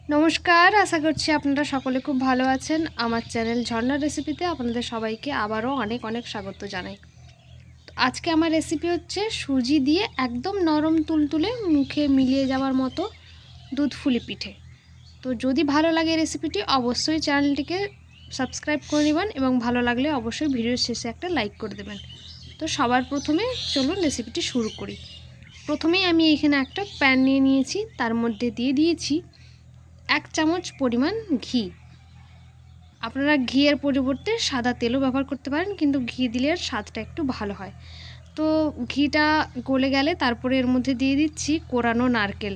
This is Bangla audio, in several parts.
নমস্কার, আশা করছি আপনারা সকলে খুব ভালো আছেন। আমার চ্যানেল ঝর্ণা রেসিপিতে আপনাদের সবাইকে আবারও অনেক অনেক স্বাগত জানাই। আজকে আমার রেসিপি হচ্ছে সুজি দিয়ে একদম নরম তুলতুলে মুখে মিলিয়ে যাওয়ার মতো দুধ ফুলি পিঠে। তো যদি ভালো লাগে রেসিপিটি অবশ্যই চ্যানেলটিকে সাবস্ক্রাইব করে নেবেন এবং ভালো লাগলে অবশ্যই ভিডিওর শেষে একটা লাইক করে দেবেন। তো সবার প্রথমে চলুন রেসিপিটি শুরু করি। প্রথমেই আমি এখানে একটা প্যান নিয়ে নিয়েছি, তার মধ্যে দিয়ে দিয়েছি 1 চামচ পরিমাণ ঘি। আপনারা ঘিয়ের পরিবর্তে সাদা তেলও ব্যবহার করতে পারেন, কিন্তু ঘি দিলে স্বাদটা একটু ভালো হয়। তো ঘিটা গলে গেলে তারপরে এর মধ্যে দিয়ে দিচ্ছি কোরানো নারকেল।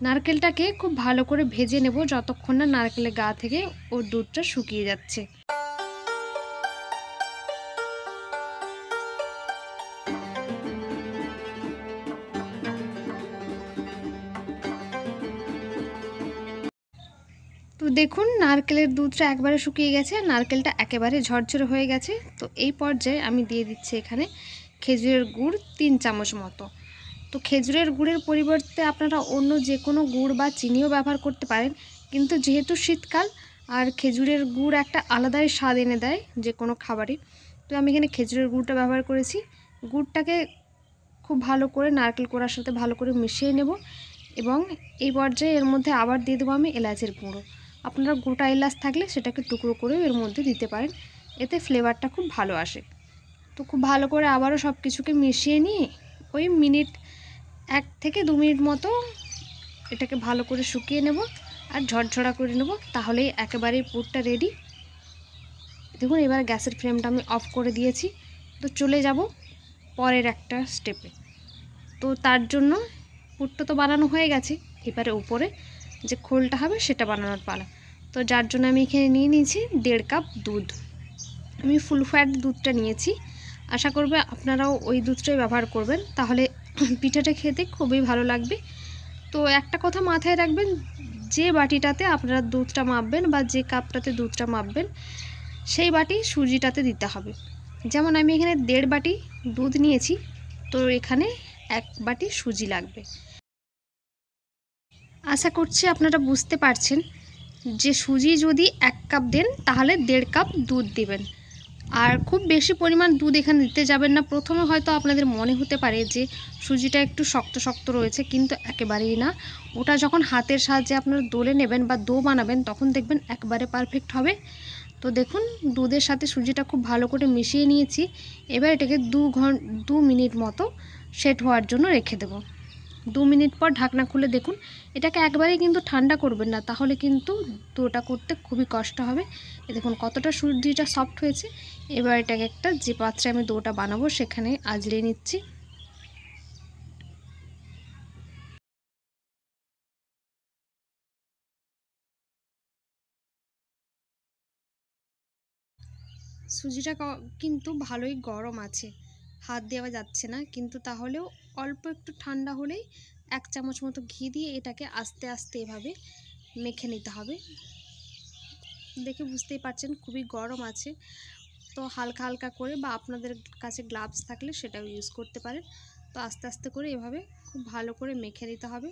নারকেলটাকে খুব ভালো করে ভেজে নেব যতক্ষণ না নারকেলের গা থেকে ওর দুধটা শুকিয়ে যাচ্ছে। তো দেখুন নারকেলের দুধটা একবারে শুকিয়ে গেছে, নারকেলটা একেবারে ঝরঝরে হয়ে গেছে। তো এই পর্যায়ে আমি দিয়ে দিচ্ছি এখানে খেজুরের গুড় 3 চামচ মতো। তো খেজুরের গুড়ের পরিবর্তে আপনারা অন্য যে কোনো গুড় বা চিনিও ব্যবহার করতে পারেন, কিন্তু যেহেতু শীতকাল আর খেজুরের গুড় একটা আলাদাই স্বাদ এনে দেয় যে কোনো খাবারে, তো আমি এখানে খেজুরের গুড়টা ব্যবহার করেছি। গুড়টাকে খুব ভালো করে নারকেল কোড়ার সাথে ভালো করে মিশিয়ে নেব এবং এই পর্যায়ে এর মধ্যে আবার দিয়ে দেবো আমি এলাচের গুঁড়ো। আপনারা গোটা এলাচ থাকলে সেটাকে টুকরো করেও এর মধ্যে দিতে পারেন, এতে ফ্লেভারটা খুব ভালো আসে। তো খুব ভালো করে আবারও সব কিছুকে মিশিয়ে নিয়ে ওই 1 থেকে 2 মিনিট মতো এটাকে ভালো করে শুকিয়ে নেব আর ঝরঝরা করে নেব, তাহলেই একেবারেই পুরটা রেডি। দেখুন এবার গ্যাসের ফ্লেমটা আমি অফ করে দিয়েছি। তো চলে যাব পরের একটা স্টেপে। তো তার জন্য পুরটা তো বানানো হয়ে গেছে, এবারে উপরে যে খোলটা হবে সেটা বানানোর পালা। তো যার জন্য আমি এখানে নিয়ে নিয়েছি 1.5 কাপ দুধ। আমি ফুল ফ্যাট দুধটা নিয়েছি, আশা করব আপনারাও ওই দুধটাই ব্যবহার করবেন, তাহলে পিঠাটা খেতে খুবই ভালো লাগবে। তো একটা কথা মাথায় রাখবেন, যে বাটিটাতে আপনারা দুধটা মাপবেন বা যে কাপটাতে দুধটা মাপবেন সেই বাটি সুজিটাতে দিতে হবে। যেমন আমি এখানে 1.5 বাটি দুধ নিয়েছি, তো এখানে 1 বাটি সুজি লাগবে। আশা করছি আপনারা বুঝতে পারছেন যে সুজি যদি 1 কাপ দেন তাহলে 1.5 কাপ দুধ দেবেন। আর খুব বেশি পরিমাণ দুধ এখানে দিতে যাবেন না। প্রথমে হয়তো আপনাদের মনে হতে পারে যে সুজিটা একটু শক্ত শক্ত রয়েছে, কিন্তু একেবারেই না। ওটা যখন হাতের সাহায্যে আপনারা দলে নেবেন বা ডো বানাবেন তখন দেখবেন একবারে পারফেক্ট হবে। তো দেখুন দুধের সাথে সুজিটা খুব ভালো করে মিশিয়ে নিয়েছি। এবার এটাকে 2 মিনিট মতো সেট হওয়ার জন্য রেখে দেব। 2 মিনিট পর ঢাকনা খুলে দেখুন, এটাকে একবারেই কিন্তু ঠান্ডা করবেন না, তাহলে কিন্তু ডোটা করতে খুবই কষ্ট হবে। এ দেখুন কতটা সুজিটা সফট হয়েছে। এবার এটাকে একটা যে পাত্রে আমি ডোটা বানাবো সেখানে আজড়িয়ে নিচ্ছি। সুজিটা কিন্তু ভালোই গরম আছে, হাত দেওয়া যাচ্ছে না, কিন্তু তাহলেও অল্প একটু ঠান্ডা হলেই 1 চামচ মতো ঘি দিয়ে এটাকে আস্তে আস্তে এভাবে মেখে নিতে হবে। দেখে বুঝতেই পারছেন খুবই গরম আছে। তো হালকা হালকা করে বা আপনাদের কাছে গ্লাভস থাকলে সেটাও ইউজ করতে পারেন। তো আস্তে আস্তে করে এভাবে খুব ভালো করে মেখে নিতে হবে।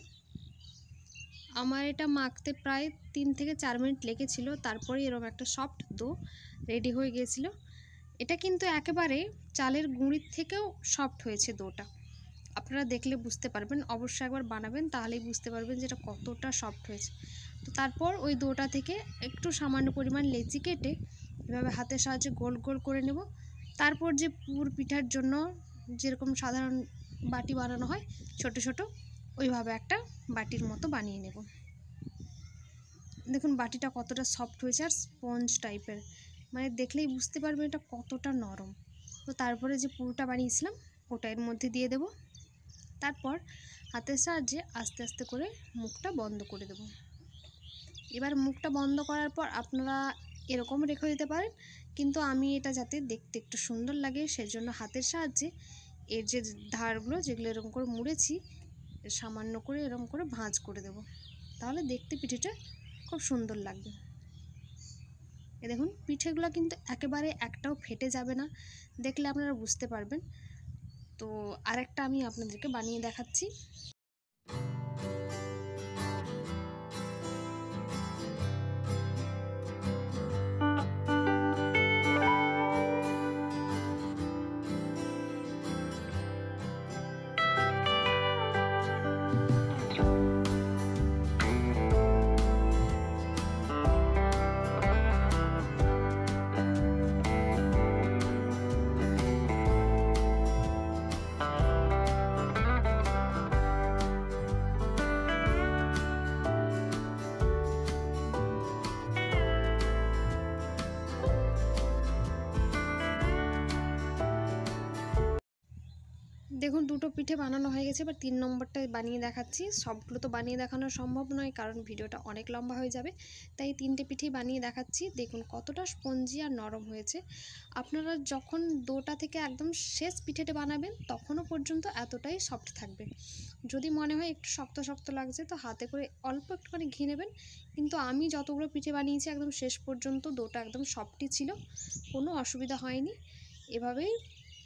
আমার এটা মাখতে প্রায় 3 থেকে 4 মিনিট লেগেছিল, তারপরে এরকম একটা সফট ডো রেডি হয়ে গিয়েছিল। এটা কিন্তু একেবারে চালের গুঁড়ির থেকেও সফট হয়েছে ডোটা। আপনারা দেখলে বুঝতে পারবেন, অবশ্যই একবার বানাবেন তাহলেই বুঝতে পারবেন যে এটা কতটা সফট হয়েছে। তো তারপর ওই ডোটা থেকে একটু সামান্য পরিমাণ লেচি কেটে এভাবে হাতের সাহায্যে গোল গোল করে নেব। তারপর যে পুর পিঠার জন্য যেরকম সাধারণ বাটি বানানো হয় ছোট ছোট, ওইভাবে একটা বাটির মতো বানিয়ে নেব। দেখুন বাটিটা কতটা সফট হয়েছে আর স্পঞ্জ টাইপের, মানে দেখলেই বুঝতে পারবেন এটা কতটা নরম। তো তারপরে যে পুরটা বানিয়েছিলাম ওটা এর মধ্যে দিয়ে দেব। তারপর হাতের সাহায্যে আস্তে আস্তে করে মুখটা বন্ধ করে দেব। এবার মুখটা বন্ধ করার পর আপনারা এরকম রেখে দিতে পারেন, কিন্তু আমি এটা যাতে দেখতে একটু সুন্দর লাগে সেজন্য হাতের সাহায্যে এর যে ধারগুলো যেগুলো এরকম করে মুড়েছি সামান্য করে এরকম করে ভাঁজ করে দেব, তাহলে দেখতে পিঠেটা খুব সুন্দর লাগবে। এ দেখুন পিঠেগুলো কিন্তু একেবারে একটাও ফেটে যাবে না, দেখলে আপনারা বুঝতে পারবেন। তো আরেকটা আমি আপনাদেরকে বানিয়ে দেখাচ্ছি। দেখুন দুটো পিঠে বানানো হয়ে গেছে, এবার 3 নম্বরটা বানিয়ে দেখাচ্ছি। সবগুলো তো বানিয়ে দেখানো সম্ভব নয়, কারণ ভিডিওটা অনেক লম্বা হয়ে যাবে, তাই 3টে পিঠেই বানিয়ে দেখাচ্ছি। দেখুন কতটা স্পঞ্জি আর নরম হয়েছে। আপনারা যখন ডোটা থেকে একদম শেষ পিঠেটা বানাবেন তখনও পর্যন্ত এতটাই সফট থাকবে। যদি মনে হয় একটু শক্ত শক্ত লাগছে তো হাতে করে অল্প একটুখানি ঘি নেবেন, কিন্তু আমি যতগুলো পিঠে বানিয়েছি একদম শেষ পর্যন্ত ডোটা একদম সফটই ছিল, কোনো অসুবিধা হয়নি। এভাবেই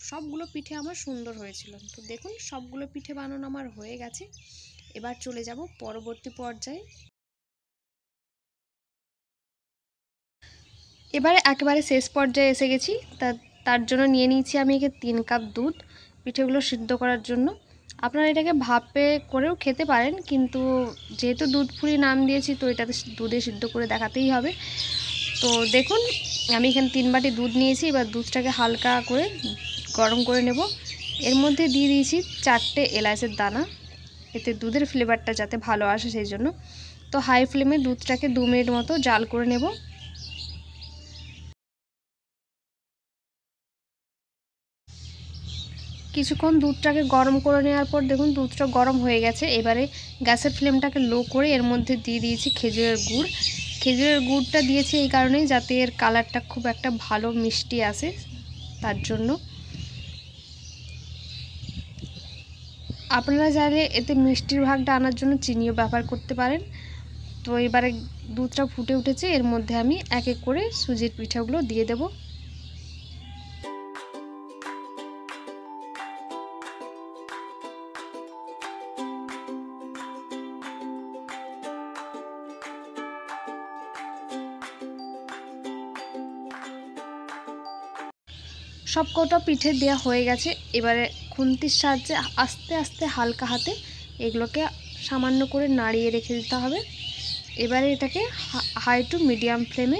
সবগুলো পিঠে আমার সুন্দর হয়েছিল। তো দেখুন সবগুলো পিঠে বানানো আমার হয়ে গেছে, এবার চলে যাব পরবর্তী পর্যায়ে। এবারে একেবারে শেষ পর্যায়ে এসে গেছি। তার জন্য নিয়ে নিয়েছি আমি একে 3 কাপ দুধ পিঠেগুলো সিদ্ধ করার জন্য। আপনারা এটাকে ভাপে করেও খেতে পারেন, কিন্তু যেহেতু দুধ পুলি নাম দিয়েছি তো এটাতে দুধে সিদ্ধ করে দেখাতেই হবে। তো দেখুন আমি এখানে 3 বাটি দুধ নিয়েছি, এবার দুধটাকে হালকা করে গরম করে নেব। এর মধ্যে দিয়ে দিয়েছি 4টে এলাচের দানা, এতে দুধের ফ্লেভারটা যাতে ভালো আসে সেই জন্য। তো হাই ফ্লেমে দুধটাকে 2 মিনিট মতো জাল করে নেব। কিছুক্ষণ দুধটাকে গরম করে নেওয়ার পর দেখুন দুধটা গরম হয়ে গেছে। এবারে গ্যাসের ফ্লেমটাকে লো করে এর মধ্যে দিয়ে দিয়েছি খেজুরের গুড়। খেজুরের গুড়টা দিয়েছি এই কারণেই যাতে এর কালারটা খুব একটা ভালো মিষ্টি আসে, তার জন্য। আপনারা চাইলে এতে মিষ্টির ভাগটা আনার জন্য চিনিও ব্যবহার করতে পারেন। তো এবারে দুধটা ফুটে উঠেছে, এর মধ্যে আমি এক এক করে সুজির পিঠাগুলো দিয়ে দেব। সব কটা পিঠে দেওয়া হয়ে গেছে। এবারে খুন্তির সাহায্যে আস্তে আস্তে হালকা হাতে এগুলোকে সামান্য করে নাড়িয়ে রেখে দিতে হবে। এবারে এটাকে হাই টু মিডিয়াম ফ্লেমে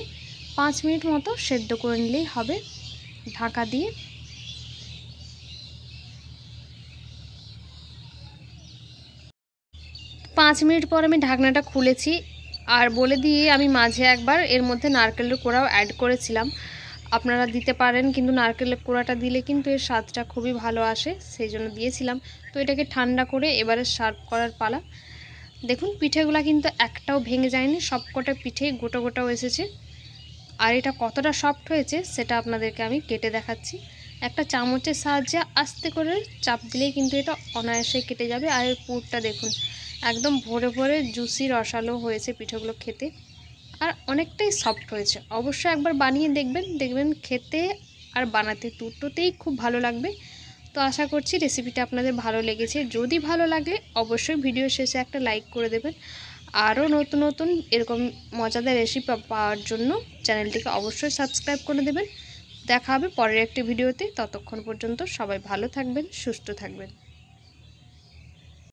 5 মিনিট মতো সেদ্ধ করে নিলেই হবে ঢাকা দিয়ে। 5 মিনিট পর আমি ঢাকনাটা খুলেছি, আর বলে দিয়ে আমি মাঝে একবার এর মধ্যে নারকেলের কোড়াও অ্যাড করেছিলাম। আপনারা দিতে পারেন, কিন্তু নারকেলের কোড়াটা দিলে কিন্তু এর স্বাদটা খুবই ভালো আসে, সেই জন্য দিয়েছিলাম। তো এটাকে ঠান্ডা করে এবারে সার্ভ করার পালা। দেখুন পিঠেগুলো কিন্তু একটাও ভেঙে যায়নি, সবকটা পিঠেই গোটা গোটাও এসেছে। আর এটা কতটা সফট হয়েছে সেটা আপনাদেরকে আমি কেটে দেখাচ্ছি। একটা চামচের সাহায্যে আস্তে করে চাপ দিলেই কিন্তু এটা অনায়াসে কেটে যাবে। আর এর পুরটা দেখুন একদম ভরে ভরে জুসি রসালো হয়েছে পিঠেগুলো খেতে, আর অনেকটাই সফট হয়েছে। অবশ্যই একবার বানিয়ে দেখবেন খেতে আর বানাতে দুটোতেই খুব ভালো লাগবে। তো আশা করছি রেসিপিটা আপনাদের ভালো লেগেছে। যদি ভালো লাগলে অবশ্যই ভিডিও শেষে একটা লাইক করে দেবেন। আরও নতুন নতুন এরকম মজাদার রেসিপি পাওয়ার জন্য চ্যানেলটিকে অবশ্যই সাবস্ক্রাইব করে দেবেন। দেখা হবে পরের একটি ভিডিওতে। ততক্ষণ পর্যন্ত সবাই ভালো থাকবেন, সুস্থ থাকবেন।